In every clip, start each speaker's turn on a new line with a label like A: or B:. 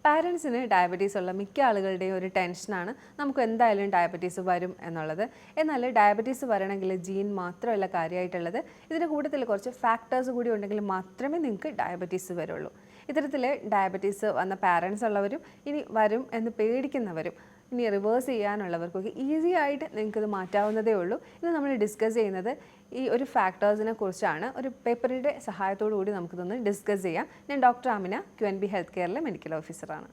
A: പാരൻസിന് diabetes ഉള്ള മിക്ക ആളുകളുടെയും ഒരു ടെൻഷനാണ് നമുക്ക് എന്തായാലും ഡയബറ്റീസ് വരും എന്നുള്ളത്. എന്നാൽ ഡയബറ്റീസ് വരണമെങ്കിൽ ജീൻ മാത്രമല്ല കാര്യമായിട്ടുള്ളത്, ഇതിൻ്റെ കൂട്ടത്തിൽ കുറച്ച് ഫാക്ടേഴ്സ് കൂടി ഉണ്ടെങ്കിൽ മാത്രമേ നിങ്ങൾക്ക് ഡയബറ്റീസ് വരുള്ളൂ. ഇത്തരത്തിൽ ഡയബറ്റീസ് വന്ന പാരൻസ് ഉള്ളവരും ഇനി വരും എന്ന് പേടിക്കുന്നവരും ഇനി റിവേഴ്സ് ചെയ്യാനുള്ളവർക്കൊക്കെ ഈസി ആയിട്ട് നിങ്ങൾക്കിത് മാറ്റാവുന്നതേ ഉള്ളൂ. ഇന്ന് നമ്മൾ ഡിസ്കസ് ചെയ്യുന്നത് ഈ ഒരു ഫാക്ടേഴ്സിനെ കുറിച്ചാണ്. ഒരു പേപ്പറിൻ്റെ സഹായത്തോടു കൂടി നമുക്കിതൊന്ന് ഡിസ്കസ് ചെയ്യാം. ഞാൻ ഡോക്ടർ ആമിന, QNB ഹെൽത്ത് കെയറിലെ മെഡിക്കൽ ഓഫീസറാണ്.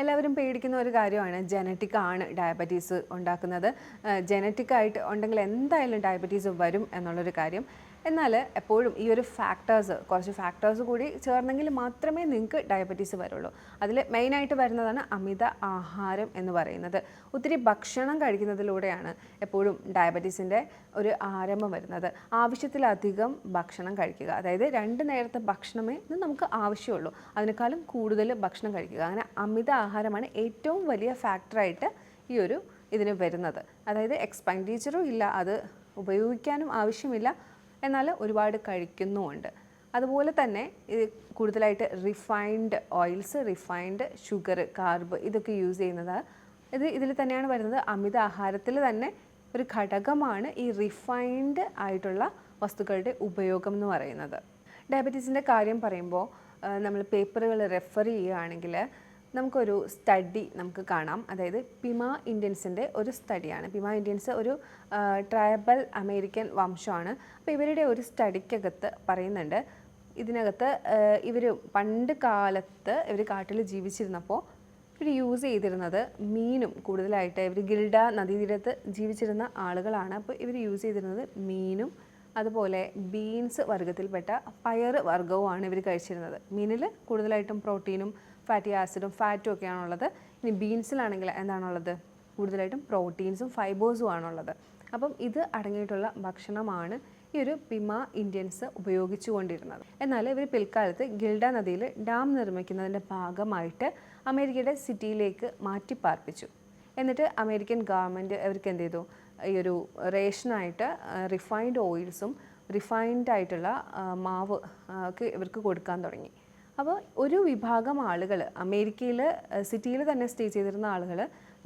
A: എല്ലാവരും പേടിക്കുന്ന ഒരു കാര്യമാണ് ജനറ്റിക് ആണ് ഡയബറ്റീസ് ഉണ്ടാക്കുന്നത്. ജനറ്റിക്കായിട്ട് ഉണ്ടെങ്കിൽ എന്തായാലും ഡയബറ്റീസ് വരും എന്നുള്ളൊരു കാര്യം. എന്നാൽ എപ്പോഴും ഈ ഒരു കുറച്ച് ഫാക്ടേഴ്സ് കൂടി ചേർന്നെങ്കിൽ മാത്രമേ നിങ്ങൾക്ക് ഡയബറ്റീസ് വരുള്ളൂ. അതിൽ മെയിനായിട്ട് വരുന്നതാണ് അമിത ആഹാരം എന്ന് പറയുന്നത്. ഒത്തിരി ഭക്ഷണം കഴിക്കുന്നതിലൂടെയാണ് എപ്പോഴും ഡയബറ്റീസിൻ്റെ ഒരു ആരംഭം വരുന്നത്. ആവശ്യത്തിലധികം ഭക്ഷണം കഴിക്കുക, അതായത് 2 നേരത്തെ ഭക്ഷണമേ നമുക്ക് ആവശ്യമുള്ളൂ, അതിനേക്കാളും കൂടുതൽ ഭക്ഷണം കഴിക്കുക. അങ്ങനെ അമിത ആഹാരമാണ് ഏറ്റവും വലിയ ഫാക്ടറായിട്ട് ഇതിന് വരുന്നത്. അതായത് എക്സ്പെൻഡിച്ചറും ഇല്ല, അത് ഉപയോഗിക്കാനും ആവശ്യമില്ല, എന്നാൽ ഒരുപാട് കഴിക്കുന്നുമുണ്ട്. അതുപോലെ തന്നെ ഇത് കൂടുതലായിട്ട് refined oils, refined sugar, carb ഇതൊക്കെ യൂസ് ചെയ്യുന്നത് ഇതിൽ തന്നെയാണ് വരുന്നത്. അമിത ആഹാരത്തിൽ തന്നെ ഒരു ഘടകമാണ് ഈ റിഫൈൻഡ് ആയിട്ടുള്ള വസ്തുക്കളുടെ ഉപയോഗം എന്ന് പറയുന്നത്. ഡയബറ്റീസിൻ്റെ കാര്യം പറയുമ്പോൾ നമ്മൾ പേപ്പറുകൾ റെഫർ ചെയ്യുകയാണെങ്കിൽ നമുക്കൊരു സ്റ്റഡി നമുക്ക് കാണാം. അതായത് പിമ ഇന്ത്യൻസിൻ്റെ ഒരു സ്റ്റഡിയാണ്. പിമ ഇന്ത്യൻസ് ഒരു ട്രൈബൽ അമേരിക്കൻ വംശമാണ്. അപ്പോൾ ഇവരുടെ ഒരു സ്റ്റഡിക്കകത്ത് പറയുന്നുണ്ട്, ഇതിനകത്ത് ഇവർ പണ്ട് കാലത്ത് ഇവർ കാട്ടിൽ ജീവിച്ചിരുന്നപ്പോൾ ഇവർ യൂസ് ചെയ്തിരുന്നത് മീനും, കൂടുതലായിട്ട് ഇവർ ഗിൽഡ നദീതീരത്ത് ജീവിച്ചിരുന്ന ആളുകളാണ്. അപ്പോൾ ഇവർ യൂസ് ചെയ്തിരുന്നത് മീനും അതുപോലെ ബീൻസ് വർഗ്ഗത്തിൽപ്പെട്ട പയർ വർഗ്ഗവുമാണ് ഇവർ കഴിച്ചിരുന്നത്. മീനിൽ കൂടുതലായിട്ടും പ്രോട്ടീനും ഫാറ്റി ആസിഡും ഫാറ്റും ഒക്കെയാണുള്ളത്. ഇനി ബീൻസിലാണെങ്കിൽ എന്താണുള്ളത്? കൂടുതലായിട്ടും പ്രോട്ടീൻസും ഫൈബേഴ്സും ആണുള്ളത്. അപ്പം ഇത് അടങ്ങിയിട്ടുള്ള ഭക്ഷണമാണ് ഈ ഒരു പിമ ഇന്ത്യൻസ് ഉപയോഗിച്ചു കൊണ്ടിരുന്നത്. എന്നാൽ ഇവർ പിൽക്കാലത്ത് ഗിൽഡ നദിയിൽ ഡാം നിർമ്മിക്കുന്നതിൻ്റെ ഭാഗമായിട്ട് അമേരിക്കയുടെ സിറ്റിയിലേക്ക് മാറ്റിപ്പാർപ്പിച്ചു. എന്നിട്ട് അമേരിക്കൻ ഗവൺമെൻറ് ഇവർക്ക് എന്ത് ചെയ്തു? ഈ ഒരു റേഷനായിട്ട് റിഫൈൻഡ് ഓയിൽസും റിഫൈൻഡ് ആയിട്ടുള്ള മാവ് ഒക്കെ ഇവർക്ക് കൊടുക്കാൻ തുടങ്ങി. അപ്പോൾ ഒരു വിഭാഗം ആളുകൾ അമേരിക്കയിൽ സിറ്റിയിൽ തന്നെ സ്റ്റേ ചെയ്തിരുന്ന ആളുകൾ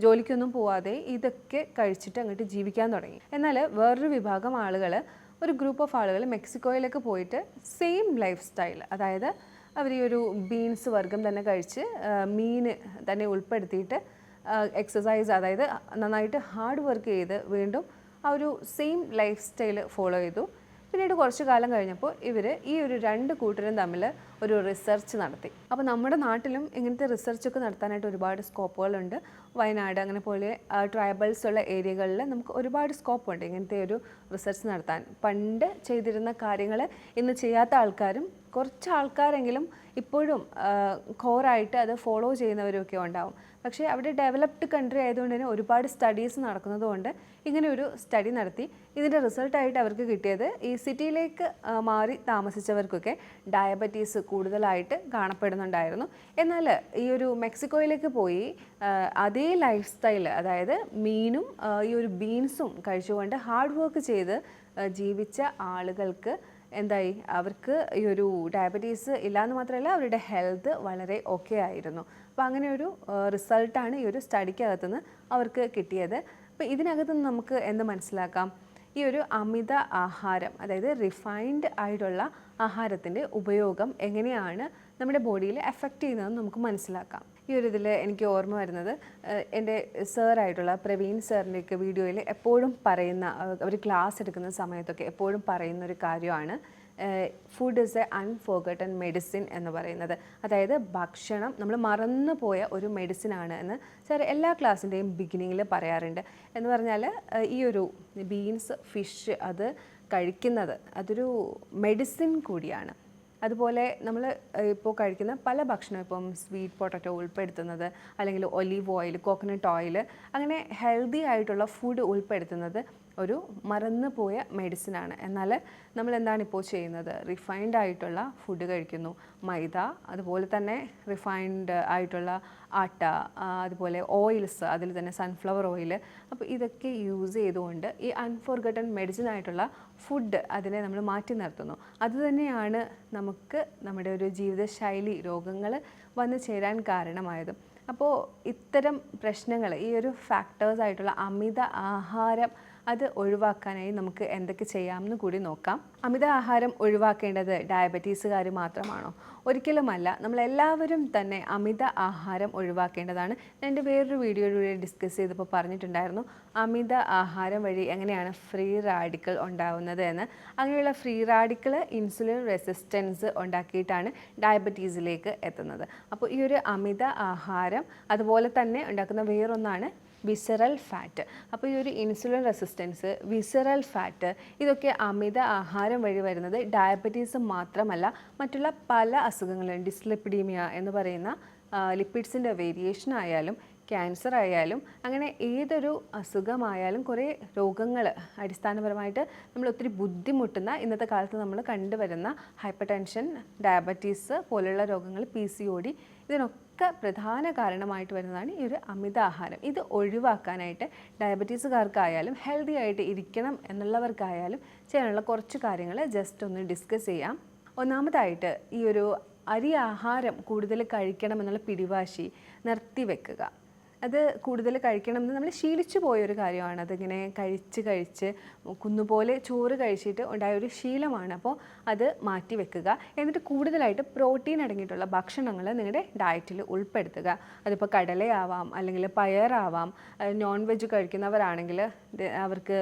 A: ജോലിക്കൊന്നും പോവാതെ ഇതൊക്കെ കഴിച്ചിട്ട് അങ്ങോട്ട് ജീവിക്കാൻ തുടങ്ങി. എന്നാൽ വേറൊരു വിഭാഗം ആളുകൾ, ഒരു ഗ്രൂപ്പ് ഓഫ് ആളുകൾ മെക്സിക്കോയിലേക്ക് പോയിട്ട് സെയിം ലൈഫ് സ്റ്റൈൽ, അതായത് അവർ ഈ ഒരു ബീൻസ് വർഗ്ഗം തന്നെ കഴിച്ച് മീൻ തന്നെ ഉൾപ്പെടുത്തിയിട്ട് എക്സസൈസ്, അതായത് നന്നായിട്ട് ഹാർഡ് വർക്ക് ചെയ്ത് വീണ്ടും ആ ഒരു സെയിം ലൈഫ് സ്റ്റൈൽ ഫോളോ ചെയ്തു. പിന്നീട് കുറച്ച് കാലം കഴിഞ്ഞപ്പോൾ ഇവർ ഈ ഒരു 2 കൂട്ടരും തമ്മിൽ ഒരു റിസർച്ച് നടത്തി. അപ്പോൾ നമ്മുടെ നാട്ടിലും ഇങ്ങനത്തെ റിസർച്ചൊക്കെ നടത്താനായിട്ട് ഒരുപാട് സ്കോപ്പുകളുണ്ട്. വയനാട് അങ്ങനെ പോലെ ട്രൈബൽസ് ഉള്ള ഏരിയകളിൽ നമുക്ക് ഒരുപാട് സ്കോപ്പുണ്ട് ഇങ്ങനത്തെ ഒരു റിസർച്ച് നടത്താൻ. പണ്ട് ചെയ്തിരുന്ന കാര്യങ്ങൾ ഇന്ന് ചെയ്യാത്ത ആൾക്കാരും കുറച്ച് ആൾക്കാരെങ്കിലും ഇപ്പോഴും കോറായിട്ട് അത് ഫോളോ ചെയ്യുന്നവരൊക്കെ ഉണ്ടാവും. പക്ഷേ അവിടെ ഡെവലപ്ഡ് കൺട്രി ആയതുകൊണ്ട് തന്നെ ഒരുപാട് സ്റ്റഡീസ് നടക്കുന്നതുകൊണ്ട് ഇങ്ങനെ ഒരു സ്റ്റഡി നടത്തി. ഇതിൻ്റെ റിസൾട്ടായിട്ട് അവർക്ക് കിട്ടിയത് ഈ സിറ്റിയിലേക്ക് മാറി താമസിച്ചവർക്കൊക്കെ ഡയബറ്റീസ് കൂടുതലായിട്ട് കാണപ്പെടുന്നുണ്ടായിരുന്നു. എന്നാൽ ഈ ഒരു മെക്സിക്കോയിലേക്ക് പോയി അതേ ലൈഫ് സ്റ്റൈൽ, അതായത് മീനും ഈ ഒരു ബീൻസും കഴിച്ചുകൊണ്ട് ഹാർഡ് വർക്ക് ചെയ്ത് ജീവിച്ച ആളുകൾക്ക് എന്തായി? അവർക്ക് ഈ ഒരു ഡയബറ്റീസ് ഇല്ലയെന്ന് മാത്രമല്ല അവരുടെ ഹെൽത്ത് വളരെ ഓക്കെ ആയിരുന്നു. അപ്പോൾ അങ്ങനെ ഒരു റിസൾട്ടാണ് ഈ ഒരു സ്റ്റഡിക്കകത്തുനിന്ന് അവർക്ക് കിട്ടിയത്. അപ്പോൾ ഇതിനകത്തുനിന്ന് നമുക്ക് എന്ത് മനസ്സിലാക്കാം? ഈ ഒരു അമിത ആഹാരം, അതായത് റിഫൈൻഡ് ആയിട്ടുള്ള ആഹാരത്തിൻ്റെ ഉപയോഗം എങ്ങനെയാണ് നമ്മുടെ ബോഡിയിൽ എഫക്റ്റ് ചെയ്യുന്നതെന്ന് നമുക്ക് മനസ്സിലാക്കാം. ഈ ഒരു ഇതിൽ എനിക്ക് ഓർമ്മ വരുന്നത് എൻ്റെ സാറായിട്ടുള്ള പ്രവീൺ സാറിൻ്റെയൊക്കെ വീഡിയോയിൽ എപ്പോഴും പറയുന്ന, അവർ ക്ലാസ് എടുക്കുന്ന സമയത്തൊക്കെ എപ്പോഴും പറയുന്ന ഒരു കാര്യമാണ് ഫുഡ് ഈസ് എ അൺഫോർഗട്ടൺ മെഡിസിൻ എന്ന് പറയുന്നത്. അതായത് ഭക്ഷണം നമ്മൾ മറന്നു പോയ ഒരു മെഡിസിനാണ് എന്ന് സാർ എല്ലാ ക്ലാസ്സിൻ്റെയും ബിഗിനിങ്ങിൽ പറയാറുണ്ട്. എന്ന് പറഞ്ഞാൽ ഈ ഒരു ബീൻസ്, ഫിഷ് അത് കഴിക്കുന്നത് അതൊരു മെഡിസിൻ കൂടിയാണ്. അതുപോലെ നമ്മൾ ഇപ്പോൾ കഴിക്കുന്ന പല ഭക്ഷണം, ഇപ്പം സ്വീറ്റ് പൊട്ടറ്റോ ഉൾപ്പെടുത്തുന്നത്, അല്ലെങ്കിൽ ഒലീവ് ഓയിൽ, കോക്കനട്ട് ഓയിൽ, അങ്ങനെ ഹെൽത്തി ആയിട്ടുള്ള ഫുഡ് ഉൾപ്പെടുത്തുന്നത് ഒരു മറന്നു പോയ മെഡിസിനാണ്. എന്നാൽ നമ്മൾ എന്താണ് ഇപ്പോൾ ചെയ്യുന്നത്? റിഫൈൻഡ് ആയിട്ടുള്ള ഫുഡ് കഴിക്കുന്നു, മൈദ, അതുപോലെ തന്നെ റിഫൈൻഡ് ആയിട്ടുള്ള ആട്ട, അതുപോലെ ഓയിൽസ്, അതിൽ തന്നെ സൺഫ്ലവർ ഓയിൽ. അപ്പോൾ ഇതൊക്കെ യൂസ് ചെയ്തുകൊണ്ട് ഈ അൺഫോർഗട്ടൺ മെഡിസിൻ ആയിട്ടുള്ള ഫുഡ് അതിനെ നമ്മൾ മാറ്റി നിർത്തുന്നു. അതുതന്നെയാണ് നമുക്ക് നമ്മുടെ ഒരു ജീവിതശൈലി രോഗങ്ങൾ വന്നു ചേരാൻ കാരണമായതും. അപ്പോൾ ഇത്തരം പ്രശ്നങ്ങൾ, ഈ ഒരു ഫാക്ടേഴ്സ് ആയിട്ടുള്ള അമിത ആഹാരം അത് ഒഴിവാക്കാനായി നമുക്ക് എന്തൊക്കെ ചെയ്യാമെന്ന് കൂടി നോക്കാം. അമിത ആഹാരം ഒഴിവാക്കേണ്ടത് ഡയബറ്റീസുകാർ മാത്രമാണോ? ഒരിക്കലുമല്ല. നമ്മളെല്ലാവരും തന്നെ അമിത ആഹാരം ഒഴിവാക്കേണ്ടതാണ്. ഞാൻ എൻ്റെ വേറൊരു വീഡിയോയിലൂടെ ഡിസ്കസ് ചെയ്തപ്പോൾ പറഞ്ഞിട്ടുണ്ടായിരുന്നു അമിത ആഹാരം വഴി എങ്ങനെയാണ് ഫ്രീ റാഡിക്കൽ ഉണ്ടാവുന്നത് എന്ന്. അങ്ങനെയുള്ള ഫ്രീ റാഡിക്കൽ ഇൻസുലിൻ റെസിസ്റ്റൻസ് ഉണ്ടാക്കിയിട്ടാണ് ഡയബറ്റീസിലേക്ക് എത്തുന്നത്. അപ്പോൾ ഈ ഒരു അമിത ആഹാരം അതുപോലെ തന്നെ ഉണ്ടാക്കുന്ന വേറൊന്നാണ് വിസറൽ ഫാറ്റ്. അപ്പോൾ ഈ ഒരു ഇൻസുലിൻ റെസിസ്റ്റൻസ്, വിസറൽ ഫാറ്റ്, ഇതൊക്കെ അമിത ആഹാരം വഴി വരുന്നത് ഡയബറ്റീസ് മാത്രമല്ല, മറ്റുള്ള പല അസുഖങ്ങളും, ഡിസ്ലിപ്പിഡീമിയ എന്ന് പറയുന്ന ലിപ്പിഡ്സിൻ്റെ വേരിയേഷൻ ആയാലും ക്യാൻസർ ആയാലും അങ്ങനെ ഏതൊരു അസുഖമായാലും കുറേ രോഗങ്ങൾ അടിസ്ഥാനപരമായിട്ട് നമ്മൾ ഒത്തിരി ബുദ്ധിമുട്ടുന്ന ഇന്നത്തെ കാലത്ത് നമ്മൾ കണ്ടുവരുന്ന ഹൈപ്പർ ടെൻഷൻ, ഡയബറ്റീസ് പോലുള്ള രോഗങ്ങൾ, PCOD, ഇതിനൊക്കെ പ്രധാന കാരണമായിട്ട് വരുന്നതാണ് ഈ ഒരു അമിത ആഹാരം. ഇത് ഒഴിവാക്കാനായിട്ട് ഡയബറ്റീസുകാർക്കായാലും ഹെൽത്തി ആയിട്ട് ഇരിക്കണം എന്നുള്ളവർക്കായാലും ചെയ്യാനുള്ള കുറച്ച് കാര്യങ്ങൾ ജസ്റ്റ് ഒന്ന് ഡിസ്കസ് ചെയ്യാം. ഒന്നാമതായിട്ട് ഈ ഒരു അരി ആഹാരം കൂടുതൽ കഴിക്കണം എന്നുള്ള പിടിവാശി നിർത്തിവെക്കുക. അത് കൂടുതൽ കഴിക്കണമെന്ന് നമ്മൾ ശീലിച്ചു പോയൊരു കാര്യമാണ്. അതിങ്ങനെ കഴിച്ച് കുന്നുപോലെ ചോറ് കഴിച്ചിട്ട് ഉണ്ടായ ഒരു ശീലമാണ്. അപ്പോൾ അത് മാറ്റി വെക്കുക. എന്നിട്ട് കൂടുതലായിട്ട് പ്രോട്ടീൻ അടങ്ങിയിട്ടുള്ള ഭക്ഷണങ്ങൾ നിങ്ങളുടെ ഡയറ്റിൽ ഉൾപ്പെടുത്തുക. അതിപ്പോൾ കടലയാവാം, അല്ലെങ്കിൽ പയറാവാം. നോൺ വെജ് കഴിക്കുന്നവരാണെങ്കിൽ അവർക്ക്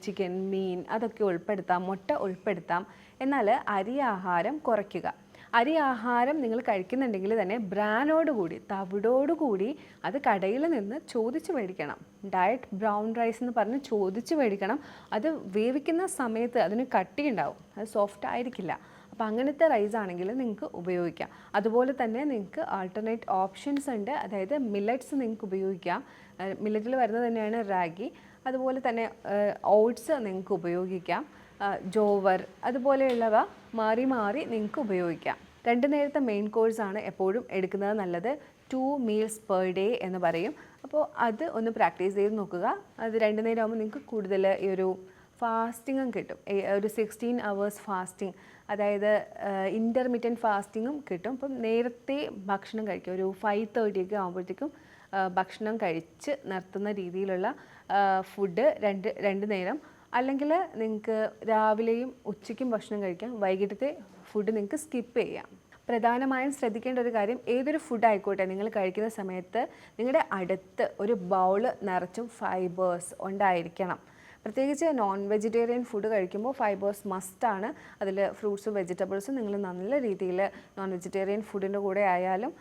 A: ചിക്കൻ, മീൻ അതൊക്കെ ഉൾപ്പെടുത്താം, മുട്ട ഉൾപ്പെടുത്താം. എന്നാൽ അരി ആഹാരം കുറയ്ക്കുക. അരി ആഹാരം നിങ്ങൾ കഴിക്കുന്നുണ്ടെങ്കിൽ തന്നെ ബ്രാനോടുകൂടി, തവിടോടുകൂടി അത് കടയിൽ നിന്ന് ചോദിച്ച് മേടിക്കണം. ഡയറ്റ് ബ്രൗൺ റൈസ് എന്ന് പറഞ്ഞ് ചോദിച്ച് മേടിക്കണം. അത് വേവിക്കുന്ന സമയത്ത് അതിന് കട്ടിയുണ്ടാവും, അത് സോഫ്റ്റ് ആയിരിക്കില്ല. അപ്പോൾ അങ്ങനത്തെ റൈസ് ആണെങ്കിൽ നിങ്ങൾക്ക് ഉപയോഗിക്കാം. അതുപോലെ തന്നെ നിങ്ങൾക്ക് ആൾട്ടർനേറ്റ് ഓപ്ഷൻസ് ഉണ്ട്. അതായത് മില്ലറ്റ്സ് നിങ്ങൾക്ക് ഉപയോഗിക്കാം. മില്ലറ്റിൽ വരുന്നത് തന്നെയാണ് റാഗി. അതുപോലെ തന്നെ ഓട്സ് നിങ്ങൾക്ക് ഉപയോഗിക്കാം. ജോവർ അതുപോലെയുള്ളവ മാറി മാറി നിങ്ങൾക്ക് ഉപയോഗിക്കാം. 2 നേരത്തെ മെയിൻ കോഴ്സാണ് എപ്പോഴും എടുക്കുന്നത് നല്ലത്. 2 meals per day എന്ന് പറയും. അപ്പോൾ അത് ഒന്ന് പ്രാക്ടീസ് ചെയ്ത് നോക്കുക. അത് 2 നേരം ആകുമ്പോൾ നിങ്ങൾക്ക് കൂടുതൽ ഈ ഒരു ഫാസ്റ്റിങ്ങും കിട്ടും. ഒരു 16 hours ഫാസ്റ്റിംഗ്, അതായത് ഇൻ്റർമീഡിയറ്റ് ഫാസ്റ്റിങ്ങും കിട്ടും. അപ്പം നേരത്തെ ഭക്ഷണം കഴിക്കുക. ഒരു 5:30 ഒക്കെ ആകുമ്പോഴത്തേക്കും ഭക്ഷണം കഴിച്ച് നിർത്തുന്ന രീതിയിലുള്ള ഫുഡ് 2 നേരം. അല്ലെങ്കിൽ നിങ്ങൾക്ക് രാവിലെയും ഉച്ചയ്ക്കും ഭക്ഷണം കഴിക്കാം. വൈകിട്ടത്തെ ഫുഡ് നിങ്ങൾക്ക് സ്കിപ്പ് ചെയ്യാം. പ്രധാനമായും ശ്രദ്ധിക്കേണ്ട ഒരു കാര്യം, ഏതൊരു ഫുഡ് ആയിക്കോട്ടെ നിങ്ങൾ കഴിക്കുന്ന സമയത്ത് നിങ്ങളുടെ അടുത്ത് ഒരു ബൗൾ നിറച്ചും ഫൈബേഴ്സ് ഉണ്ടായിരിക്കണം. പ്രത്യേകിച്ച് നോൺ വെജിറ്റേറിയൻ ഫുഡ് കഴിക്കുമ്പോൾ ഫൈബേഴ്സ് മസ്റ്റാണ്. അതിൽ ഫ്രൂട്ട്സും വെജിറ്റബിൾസും നിങ്ങൾ നല്ല രീതിയിൽ നോൺ വെജിറ്റേറിയൻ ഫുഡിൻ്റെ കൂടെ ആയാലും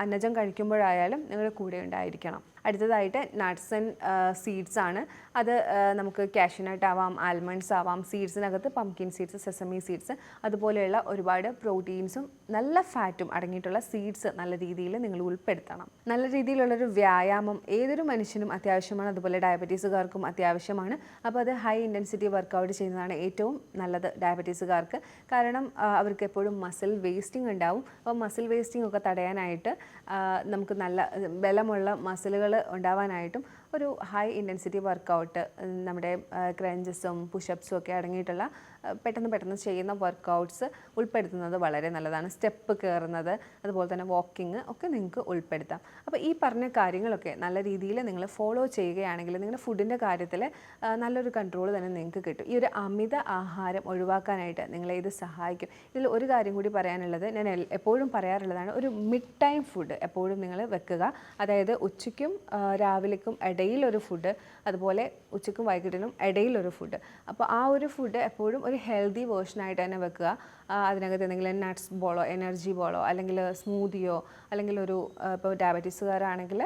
A: അന്നജം കഴിക്കുമ്പോഴായാലും നിങ്ങളുടെ കൂടെ ഉണ്ടായിരിക്കണം. അടുത്തതായിട്ട് നട്ട്സ് ആൻഡ് സീഡ്സ് ആണ്. അത് നമുക്ക് കാഷ്യൂനട്ട് ആവാം, ആൽമണ്ട്സ് ആവാം. സീഡ്സിനകത്ത് പംകിൻ സീഡ്സ്, സെസമി സീഡ്സ്, അതുപോലെയുള്ള ഒരുപാട് പ്രോട്ടീൻസും നല്ല ഫാറ്റും അടങ്ങിയിട്ടുള്ള സീഡ്സ് നല്ല രീതിയിൽ നിങ്ങൾ ഉൾപ്പെടുത്തണം. നല്ല രീതിയിലുള്ളൊരു വ്യായാമം ഏതൊരു മനുഷ്യനും അത്യാവശ്യമാണ്. അതുപോലെ ഡയബറ്റീസുകാർക്കും അത്യാവശ്യമാണ്. അപ്പോൾ അത് ഹൈ ഇൻറ്റൻസിറ്റി വർക്കൗട്ട് ചെയ്യുന്നതാണ് ഏറ്റവും നല്ലത് ഡയബറ്റീസുകാർക്ക്. കാരണം അവർക്ക് എപ്പോഴും മസിൽ വേസ്റ്റിംഗ് ഉണ്ടാവും. അപ്പോൾ മസിൽ വേസ്റ്റിംഗ് ഒക്കെ തടയാനായിട്ട് നമുക്ക് നല്ല ബലമുള്ള മസിലുകൾ ഉണ്ടാവാനായിട്ടും ഒരു ഹൈ ഇൻറ്റൻസിറ്റി വർക്കൗട്ട്, നമ്മുടെ ക്രഞ്ചസും പുഷപ്സും ഒക്കെ അടങ്ങിയിട്ടുള്ള പെട്ടെന്ന് ചെയ്യുന്ന വർക്കൗട്ട്സ് ഉൾപ്പെടുത്തുന്നത് വളരെ നല്ലതാണ്. സ്റ്റെപ്പ് കയറുന്നത്, അതുപോലെ തന്നെ വാക്കിംഗ് ഒക്കെ നിങ്ങൾക്ക് ഉൾപ്പെടുത്താം. അപ്പോൾ ഈ പറഞ്ഞ കാര്യങ്ങളൊക്കെ നല്ല രീതിയിൽ നിങ്ങൾ ഫോളോ ചെയ്യുകയാണെങ്കിൽ നിങ്ങളുടെ ഫുഡിൻ്റെ കാര്യത്തിൽ നല്ലൊരു കൺട്രോൾ തന്നെ നിങ്ങൾക്ക് കിട്ടും. ഈ ഒരു അമിത ആഹാരം ഒഴിവാക്കാനായിട്ട് നിങ്ങളെ ഇത് സഹായിക്കും. ഇതിൽ ഒരു കാര്യം കൂടി പറയാനുള്ളത്, ഞാൻ എപ്പോഴും പറയാറുള്ളതാണ്, ഒരു മിഡ് ടൈം ഫുഡ് എപ്പോഴും നിങ്ങൾ വെക്കുക. അതായത് ഉച്ചയ്ക്കും രാവിലേക്കും ഇടയിലൊരു ഫുഡ്, അതുപോലെ ഉച്ചയ്ക്കും വൈകിട്ടിനും ഇടയിലൊരു ഫുഡ്. അപ്പോൾ ആ ഒരു ഫുഡ് എപ്പോഴും ഒരു ഹെൽത്തി വേർഷനായിട്ട് തന്നെ വെക്കുക. അതിനകത്ത് എന്തെങ്കിലും നട്ട്സ് ബോളോ, എനർജി ബോളോ, അല്ലെങ്കിൽ സ്മൂതിയോ, അല്ലെങ്കിൽ ഒരു ഇപ്പോൾ ഡയബറ്റീസുകാരാണെങ്കിൽ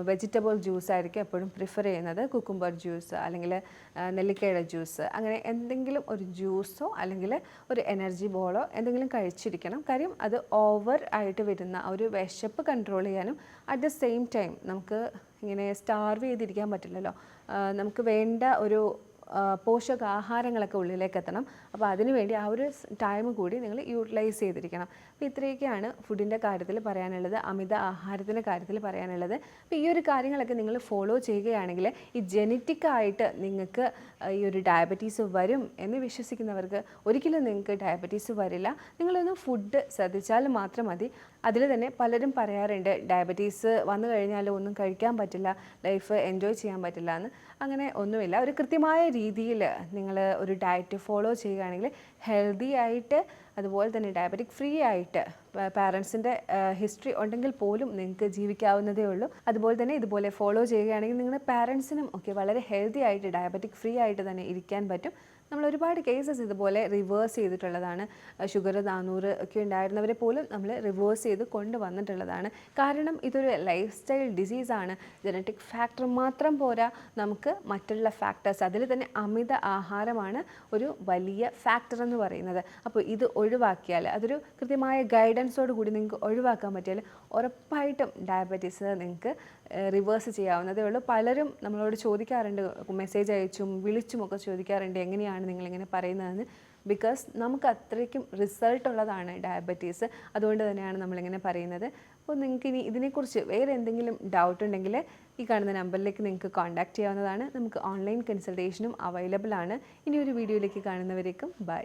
A: വെജിറ്റബിൾ ജ്യൂസ് ആയിരിക്കും എപ്പോഴും പ്രിഫർ ചെയ്യുന്നത്. കുക്കുംബർ ജ്യൂസ്, അല്ലെങ്കിൽ നെല്ലിക്കയുടെ ജ്യൂസ്, അങ്ങനെ എന്തെങ്കിലും ഒരു ജ്യൂസോ അല്ലെങ്കിൽ ഒരു എനർജി ബോളോ എന്തെങ്കിലും കഴിച്ചിരിക്കണം. കാര്യം അത് ഓവർ ആയിട്ട് വരുന്ന ഒരു വിശപ്പ് കൺട്രോൾ ചെയ്യാനും അറ്റ് ദ സെയിം ടൈം നമുക്ക് ഇങ്ങനെ സ്റ്റാർവ് ചെയ്തിരിക്കാൻ പറ്റില്ലല്ലോ. നമുക്ക് വേണ്ട ഒരു പോഷകാഹാരങ്ങളൊക്കെ ഉള്ളിലേക്ക് എത്തണം. അപ്പോൾ അതിനുവേണ്ടി ആ ഒരു ടൈം കൂടി നിങ്ങൾ യൂട്ടിലൈസ് ചെയ്തിരിക്കണം. അപ്പോൾ ഇത്രയൊക്കെയാണ് ഫുഡിൻ്റെ കാര്യത്തിൽ പറയാനുള്ളത്, അമിത ആഹാരത്തിൻ്റെ കാര്യത്തിൽ പറയാനുള്ളത്. അപ്പോൾ ഈ ഒരു കാര്യങ്ങളൊക്കെ നിങ്ങൾ ഫോളോ ചെയ്യുകയാണെങ്കിൽ ഈ ജനറ്റിക്കായിട്ട് നിങ്ങൾക്ക് ഈ ഒരു ഡയബറ്റീസ് വരും എന്ന് വിശ്വസിക്കുന്നവർക്ക് ഒരിക്കലും നിങ്ങൾക്ക് ഡയബറ്റീസ് വരില്ല. നിങ്ങളൊന്ന് ഫുഡ് ശ്രദ്ധിച്ചാൽ മാത്രം മതി. അതിൽ തന്നെ പലരും പറയാറുണ്ട് ഡയബറ്റീസ് വന്നു കഴിഞ്ഞാൽ ഒന്നും കഴിക്കാൻ പറ്റില്ല, ലൈഫ് എൻജോയ് ചെയ്യാൻ പറ്റില്ല എന്ന്. അങ്ങനെ ഒന്നുമില്ല. ഒരു കൃത്യമായ രീതിയിൽ നിങ്ങൾ ഒരു ഡയറ്റ് ഫോളോ ചെയ്യുകയാണെങ്കിൽ ഹെൽത്തി ആയിട്ട്, അതുപോലെ തന്നെ ഡയബറ്റിക് ഫ്രീ ആയിട്ട്, പാരൻസിൻ്റെ ഹിസ്റ്ററി ഉണ്ടെങ്കിൽ പോലും നിങ്ങൾക്ക് ജീവിക്കാവുന്നതേ ഉള്ളൂ. അതുപോലെ തന്നെ ഇതുപോലെ ഫോളോ ചെയ്യുകയാണെങ്കിൽ നിങ്ങളുടെ പാരൻസിനും ഒക്കെ വളരെ ഹെൽത്തി ആയിട്ട് ഡയബറ്റിക് ഫ്രീ ആയിട്ട് തന്നെ ഇരിക്കാൻ പറ്റും. നമ്മൾ ഒരുപാട് കേസസ് ഇതുപോലെ റിവേഴ്സ് ചെയ്തിട്ടുള്ളതാണ്. ഷുഗർ 400 ഒക്കെ ഉണ്ടായിരുന്നവരെ പോലും നമ്മൾ റിവേഴ്സ് ചെയ്ത് കൊണ്ടുവന്നിട്ടുള്ളതാണ്. കാരണം ഇതൊരു ലൈഫ് സ്റ്റൈൽ ഡിസീസാണ്. ജനറ്റിക് ഫാക്ടർ മാത്രം പോരാ, നമുക്ക് മറ്റുള്ള ഫാക്ടേഴ്സ്, അതിൽ തന്നെ അമിത ആഹാരമാണ് ഒരു വലിയ ഫാക്ടർ എന്ന് പറയുന്നത്. അപ്പോൾ ഇത് ഒഴിവാക്കിയാൽ, അതൊരു കൃത്യമായ ഗൈഡൻസോട് കൂടി നിങ്ങൾക്ക് ഒഴിവാക്കാൻ പറ്റിയാൽ ഉറപ്പായിട്ടും ഡയബറ്റീസ് നിങ്ങൾക്ക് റിവേഴ്സ് ചെയ്യാവുന്നതേ ഉള്ളൂ. പലരും നമ്മളോട് ചോദിക്കാറുണ്ട്, മെസ്സേജ് അയച്ചും വിളിച്ചുമൊക്കെ ചോദിക്കാറുണ്ട് എങ്ങനെയാണ് നിങ്ങളിങ്ങനെ പറയുന്നതെന്ന്. ബിക്കോസ് നമുക്ക് അത്രയ്ക്കും റിസൾട്ട് ഉള്ളതാണ് ഡയബറ്റീസ്. അതുകൊണ്ട് തന്നെയാണ് നമ്മളിങ്ങനെ പറയുന്നത്. അപ്പോൾ നിങ്ങൾക്ക് ഇനി ഇതിനെക്കുറിച്ച് വേറെ എന്തെങ്കിലും ഡൗട്ട് ഉണ്ടെങ്കിൽ ഈ കാണുന്ന നമ്പറിലേക്ക് നിങ്ങൾക്ക് കോൺടാക്റ്റ് ചെയ്യാവുന്നതാണ്. നമുക്ക് ഓൺലൈൻ കൺസൾട്ടേഷനും അവൈലബിൾ ആണ്. ഇനി ഒരു വീഡിയോയിലേക്ക് കാണുന്നവരേക്കും ബൈ.